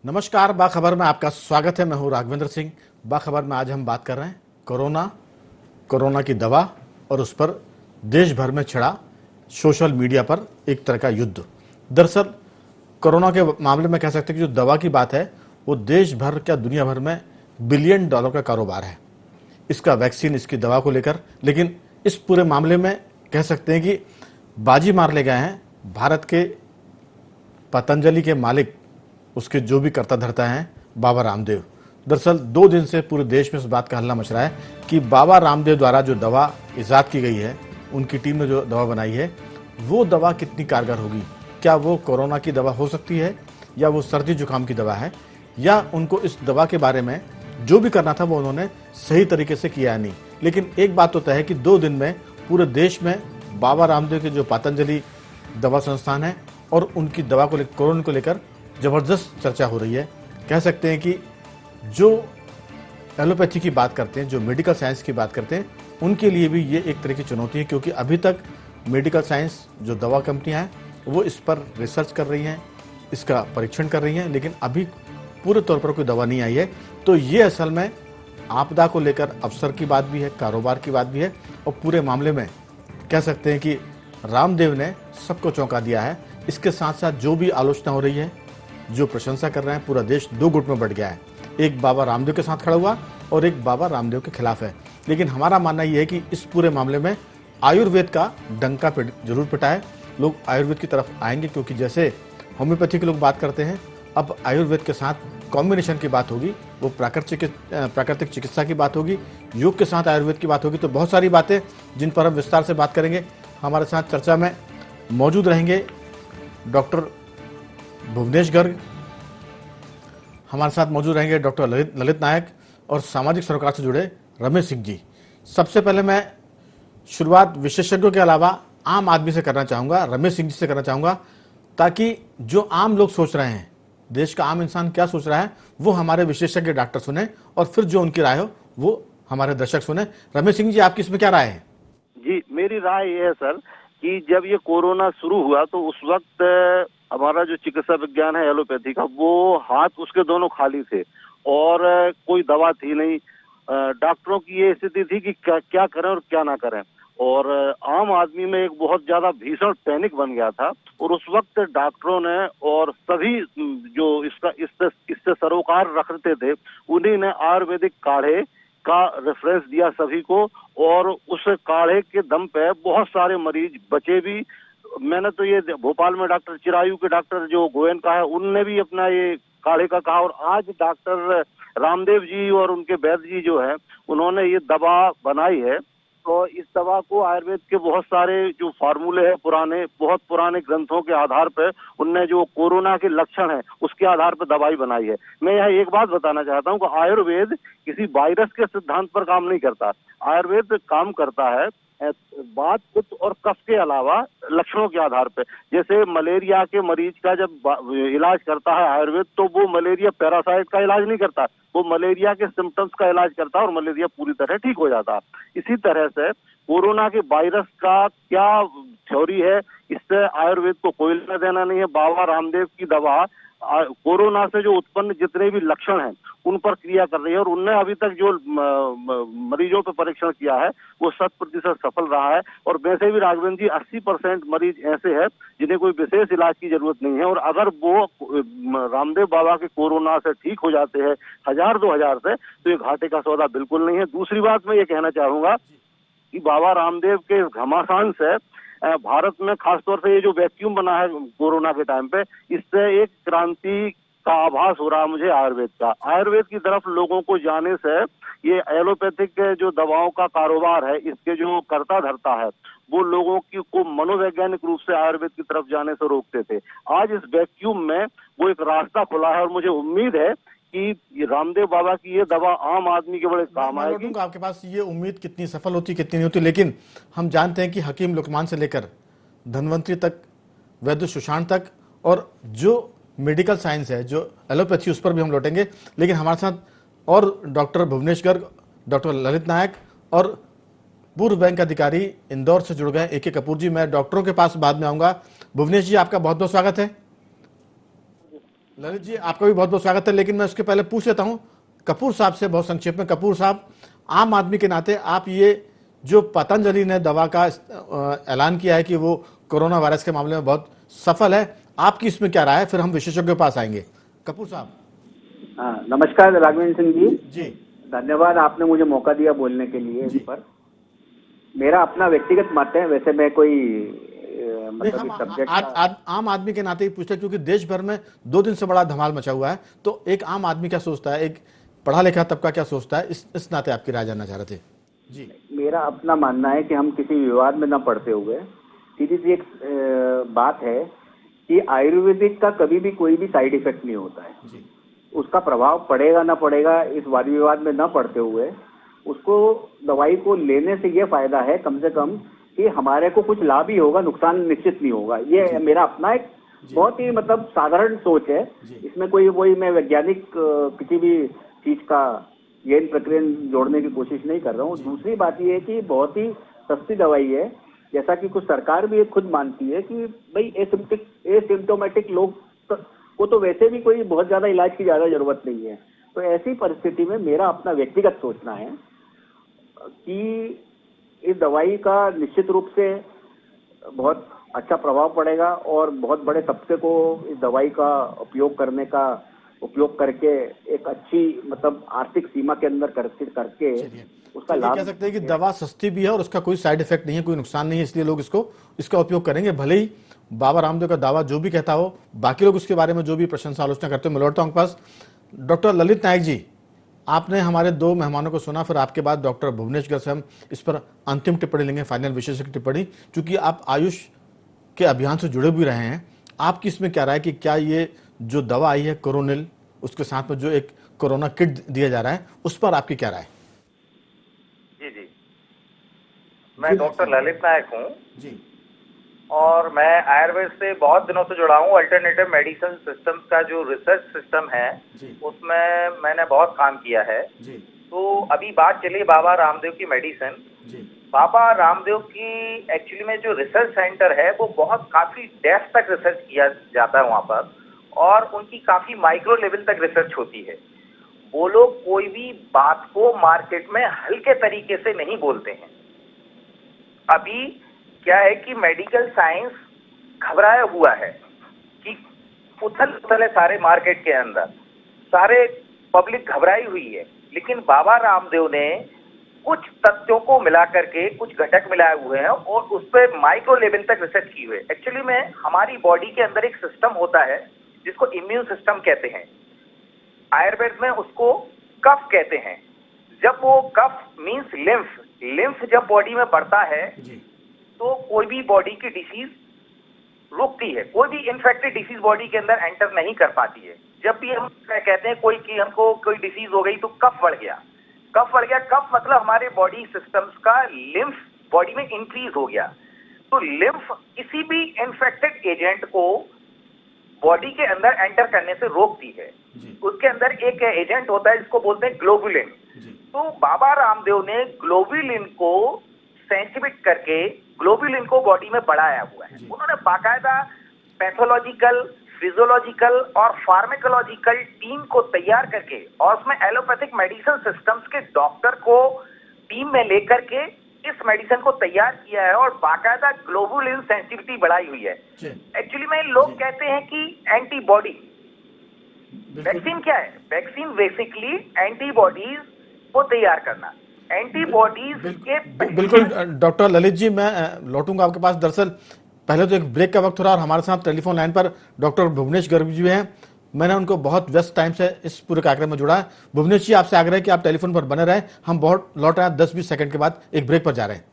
नमस्कार, बाखबर में आपका स्वागत है। मैं हूं राघवेंद्र सिंह। बाखबर में आज हम बात कर रहे हैं कोरोना की दवा और उस पर देश भर में छिड़ा सोशल मीडिया पर एक तरह का युद्ध। दरअसल कोरोना के मामले में कह सकते हैं कि जो दवा की बात है वो देश भर क्या दुनिया भर में बिलियन डॉलर का कारोबार है, इसका वैक्सीन, इसकी दवा को लेकर। लेकिन इस पूरे मामले में कह सकते हैं कि बाजी मार ले गए हैं भारत के पतंजलि के मालिक, उसके जो भी करता धरता हैं, बाबा रामदेव। दरअसल 2 दिन से पूरे देश में इस बात का हल्ला मच रहा है कि बाबा रामदेव द्वारा जो दवा इजाद की गई है, उनकी टीम ने जो दवा बनाई है, वो दवा कितनी कारगर होगी। क्या वो कोरोना की दवा हो सकती है, या वो सर्दी जुकाम की दवा है, या उनको इस दवा के बारे में जो भी करना था वो उन्होंने सही तरीके से किया नहीं। लेकिन एक बात तो तय है कि 2 दिन में पूरे देश में बाबा रामदेव के जो पतंजलि दवा संस्थान है और उनकी दवा को लेकर, कोरोना को लेकर जबरदस्त चर्चा हो रही है। कह सकते हैं कि जो एलोपैथी की बात करते हैं, जो मेडिकल साइंस की बात करते हैं, उनके लिए भी ये एक तरह की चुनौती है, क्योंकि अभी तक मेडिकल साइंस जो दवा कंपनियां हैं वो इस पर रिसर्च कर रही हैं, इसका परीक्षण कर रही हैं, लेकिन अभी पूरे तौर पर कोई दवा नहीं आई है। तो ये असल में आपदा को लेकर अवसर की बात भी है, कारोबार की बात भी है, और पूरे मामले में कह सकते हैं कि रामदेव ने सबको चौंका दिया है। इसके साथ साथ जो भी आलोचना हो रही है, जो प्रशंसा कर रहे हैं, पूरा देश 2 गुट में बढ़ गया है। एक बाबा रामदेव के साथ खड़ा हुआ और एक बाबा रामदेव के खिलाफ है। लेकिन हमारा मानना यह है कि इस पूरे मामले में आयुर्वेद का डंका जरूर पिटा है। लोग आयुर्वेद की तरफ आएंगे, क्योंकि जैसे होम्योपैथी के लोग बात करते हैं, अब आयुर्वेद के साथ कॉम्बिनेशन की बात होगी, वो प्राकृतिक चिकित्सा की बात होगी, योग के साथ आयुर्वेद की बात होगी। तो बहुत सारी बातें जिन पर हम विस्तार से बात करेंगे। हमारे साथ चर्चा में मौजूद रहेंगे डॉक्टर भुवनेश गर्ग, हमारे साथ मौजूद रहेंगे डॉक्टर ललित नायक, और सामाजिक सरोकार से जुड़े रमेश सिंह जी। सबसे पहले मैं शुरुआत विशेषज्ञों के अलावा आम आदमी से करना चाहूंगा, रमेश सिंह जी से करना चाहूंगा, ताकि जो आम लोग सोच रहे हैं, देश का आम इंसान क्या सोच रहा है, वो हमारे विशेषज्ञ डॉक्टर सुने, और फिर जो उनकी राय हो वो हमारे दर्शक सुने। रमेश सिंह जी, आपकी इसमें क्या राय है? जी, मेरी राय ये है सर कि जब ये कोरोना शुरू हुआ तो उस वक्त हमारा जो चिकित्सा विज्ञान है एलोपैथी का, वो हाथ उसके दोनों खाली थे और कोई दवा थी नहीं। डॉक्टरों की ये स्थिति थी कि क्या करें और क्या ना करें, और आम आदमी में एक बहुत ज्यादा भीषण पैनिक बन गया था। और उस वक्त डॉक्टरों ने और सभी जो इससे सरोकार रखते थे, उन्हीं ने आयुर्वेदिक काढ़े का रेफरेंस दिया सभी को, और उस काढ़े के दम पे बहुत सारे मरीज बचे भी। मैंने तो ये भोपाल में डॉक्टर चिरायु के डॉक्टर जो गोयन का है, उनने भी अपना ये काढ़े का कहा, और आज डॉक्टर रामदेव जी और उनके वैद्य जी जो है, उन्होंने ये दवा बनाई है। तो इस दवा को आयुर्वेद के बहुत सारे जो फार्मूले हैं, बहुत पुराने ग्रंथों के आधार पर, उनने जो कोरोना के लक्षण हैं उसके आधार पर दवाई बनाई है। मैं यहाँ एक बात बताना चाहता हूँ कि आयुर्वेद किसी वायरस के सिद्धांत पर काम नहीं करता। आयुर्वेद काम करता है बात, पित्त और कफ के अलावा लक्षणों के आधार पर। जैसे मलेरिया के मरीज का जब इलाज करता है आयुर्वेद, तो वो मलेरिया पैरासाइट का इलाज नहीं करता, वो मलेरिया के सिम्टम्स का इलाज करता है और मलेरिया पूरी तरह ठीक हो जाता है। इसी तरह से कोरोना के वायरस का क्या थ्योरी है, इससे आयुर्वेद को कोई लेना देना नहीं है। बाबा रामदेव की दवा कोरोना से जो उत्पन्न जितने भी लक्षण हैं उन पर क्रिया कर रही है, और उनने अभी तक जो मरीजों पर परीक्षण किया है वो 100% सफल रहा है। और वैसे भी राघवेंद्र जी 80% मरीज ऐसे हैं जिन्हें कोई विशेष इलाज की जरूरत नहीं है, और अगर वो रामदेव बाबा के कोरोना से ठीक हो जाते हैं 1000-2000 से, तो ये घाटे का सौदा बिल्कुल नहीं है। दूसरी बात मैं ये कहना चाहूंगा कि बाबा रामदेव के घमासान से भारत में खासतौर से ये जो वैक्यूम बना है कोरोना के टाइम पे, इससे एक क्रांति का आभास हो रहा है मुझे आयुर्वेद का। आयुर्वेद की तरफ लोगों को जाने से ये एलोपैथिक जो दवाओं का कारोबार है, इसके जो करता धरता है, वो लोगों की को मनोवैज्ञानिक रूप से आयुर्वेद की तरफ जाने से रोकते थे। आज इस वैक्यूम में वो एक रास्ता खुला है, और मुझे उम्मीद है कि रामदेव बाबा की ये दवा आम आदमी के बड़े काम आएगी। आपके पास ये उम्मीद कितनी सफल होती, कितनी नहीं होती, लेकिन हम जानते हैं कि हकीम लुकमान से लेकर धनवंतरी तक, वैद्य सुशांत तक, और जो मेडिकल साइंस है, जो एलोपैथी, उस पर भी हम लौटेंगे। लेकिन हमारे साथ और डॉक्टर भुवनेश गर्ग, डॉक्टर ललित नायक और पूर्व बैंक अधिकारी इंदौर से जुड़ गए AK कपूर जी। मैं डॉक्टरों के पास बाद में आऊंगा। भुवनेश जी, आपका बहुत बहुत स्वागत है। ललित जी, आपका भी बहुत बहुत स्वागत है। लेकिन मैं उसके पहले पूछ लेता हूं कपूर साहब से बहुत संक्षेप में। कपूर साहब, आम आदमी के नाते आप ये जो पतंजलि ने दवा का ऐलान किया है कि वो कोरोना वायरस के मामले में बहुत सफल है, आपकी इसमें क्या राय है? फिर हम विशेषज्ञों के पास आएंगे। कपूर साहब। हाँ, नमस्कार राघवेंद्र सिंह जी। जी, धन्यवाद, आपने मुझे मौका दिया बोलने के लिए इस पर। मेरा अपना व्यक्तिगत मत है, वैसे मैं कोई मतलब हम इस सब्जेक्ट आम आदमी के नाते ही पूछते हैं, क्योंकि देश भर में 2 दिन से बड़ा धमाल मचा हुआ है। तो एक आम आदमी क्या सोचता है, एक पढ़ा लिखा तबका क्या सोचता है, इस नाते आपकी राय जानना चाह रहे थे। जी, मेरा अपना मानना है कि हम किसी विवाद में न पड़ते हुए सीधी सी एक बात है कि आयुर्वेदिक का कभी भी कोई भी साइड इफेक्ट नहीं होता है। जी, उसका प्रभाव पड़ेगा ना पड़ेगा, इस वाद विवाद में न पड़ते हुए उसको दवाई को लेने से ये फायदा है कम से कम कि हमारे को कुछ लाभ ही होगा, नुकसान निश्चित नहीं होगा। ये मेरा अपना एक बहुत ही मतलब साधारण सोच है। इसमें कोई मैं वैज्ञानिक किसी भी चीज का गेन प्रक्रिया जोड़ने की कोशिश नहीं कर रहा हूँ। दूसरी बात ये है कि बहुत ही सस्ती दवाई है, जैसा कि कुछ सरकार भी खुद मानती है कि भाई एसिम्टोमेटिक लोग को तो वैसे भी कोई बहुत ज्यादा इलाज की ज्यादा जरूरत नहीं है। तो ऐसी परिस्थिति में मेरा अपना व्यक्तिगत सोचना है कि इस दवाई का निश्चित रूप से बहुत अच्छा प्रभाव पड़ेगा और बहुत बड़े तबके को इस दवाई का उपयोग करके एक अच्छी मतलब आर्थिक सीमा के अंदर करके उसका लाभ कह सकते हैं कि दवा सस्ती भी है और उसका कोई साइड इफेक्ट नहीं है, कोई नुकसान नहीं है, इसलिए लोग इसका उपयोग करेंगे। भले ही बाबा रामदेव का दावा जो भी कहता हो, बाकी लोग उसके बारे में जो भी प्रशंसा आलोचना करते हो। मैं लौटता हूँ पास डॉक्टर ललित नायक जी, आपने हमारे 2 मेहमानों को सुना, फिर आपके बाद डॉक्टर भुवनेश गर्ग से हम इस पर अंतिम टिप्पणी लेंगे, फाइनल विशेषज्ञ टिप्पणी, क्योंकि आप आयुष के अभियान से जुड़े भी रहे हैं। आपकी इसमें क्या राय कि क्या ये जो दवा आई है कोरोनिल, उसके साथ में जो एक कोरोना किट दिया जा रहा है, उस पर आपकी क्या राय? जी, मैं डॉक्टर ललित नायक हूँ जी, और मैं आयुर्वेद से बहुत दिनों से जुड़ा हूँ। अल्टरनेटिव मेडिसिन सिस्टम्स का जो रिसर्च सिस्टम है उसमें मैंने बहुत काम किया है। जी, तो अभी बात चली बाबा रामदेव की मेडिसिन। जी, बाबा रामदेव की एक्चुअली में जो रिसर्च सेंटर है वो बहुत काफी डेप्थ तक रिसर्च किया जाता है वहाँ पर, और उनकी काफी माइक्रो लेवल तक रिसर्च होती है। वो लोग कोई भी बात को मार्केट में हल्के तरीके से नहीं बोलते हैं। अभी क्या है कि मेडिकल साइंस घबराया हुआ है कि उथल पुथल है सारे मार्केट के अंदर, सारे पब्लिक घबराई हुई है। लेकिन बाबा रामदेव ने कुछ तथ्यों को मिला करके कुछ घटक मिलाए हुए हैं और उस पर माइक्रो लेवल तक रिसर्च की हुई है। एक्चुअली में हमारी बॉडी के अंदर एक सिस्टम होता है जिसको इम्यून सिस्टम कहते हैं, आयुर्वेद में उसको कफ कहते हैं। जब वो कफ मींस लिम्फ जब बॉडी में बढ़ता है तो कोई भी बॉडी की डिसीज रुकती है, कोई भी इन्फेक्टेड डिसीज बॉडी के अंदर एंटर नहीं कर पाती है। जब भी हम कहते हैं हमको कोई डिसीज हो गई तो कफ बढ़ गया, कफ मतलब हमारे बॉडी सिस्टम्स का लिम्फ बॉडी में इंक्रीज हो गया। तो लिम्फ किसी भी इन्फेक्टेड एजेंट को बॉडी के अंदर एंटर करने से रोकती है। उसके अंदर एक एजेंट होता है जिसको बोलते हैं ग्लोबुलिन। तो बाबा रामदेव ने ग्लोबुलिन को सेंसिटिव करके ग्लोबुलिन को बॉडी में बढ़ाया हुआ है। उन्होंने बाकायदा पैथोलॉजिकल, फिजियोलॉजिकल और फार्माकोलॉजिकल टीम को तैयार करके और उसमें एलोपैथिक मेडिसिन सिस्टम्स के डॉक्टर को टीम में लेकर के इस मेडिसिन को तैयार किया है और बाकायदा ग्लोबुलिन सेंसिटिविटी बढ़ाई हुई है। एक्चुअली में लोग कहते हैं कि एंटीबॉडी, वैक्सीन क्या है? वैक्सीन बेसिकली एंटीबॉडीज को तैयार करना, एंटीबॉडीज के बिल्कुल डॉक्टर ललित जी, मैं लौटूंगा आपके पास। दरअसल पहले तो एक ब्रेक का वक्त हो रहा है और हमारे साथ टेलीफोन लाइन पर डॉक्टर भुवनेश गर्ग जी हैं। मैंने उनको बहुत व्यस्त टाइम से इस पूरे कार्यक्रम में जुड़ा है। भुवनेश जी, आपसे आग्रह है कि आप टेलीफोन पर बने रहें, हम बहुत लौट रहे हैं 10-20 सेकंड के बाद, एक ब्रेक पर जा रहे हैं।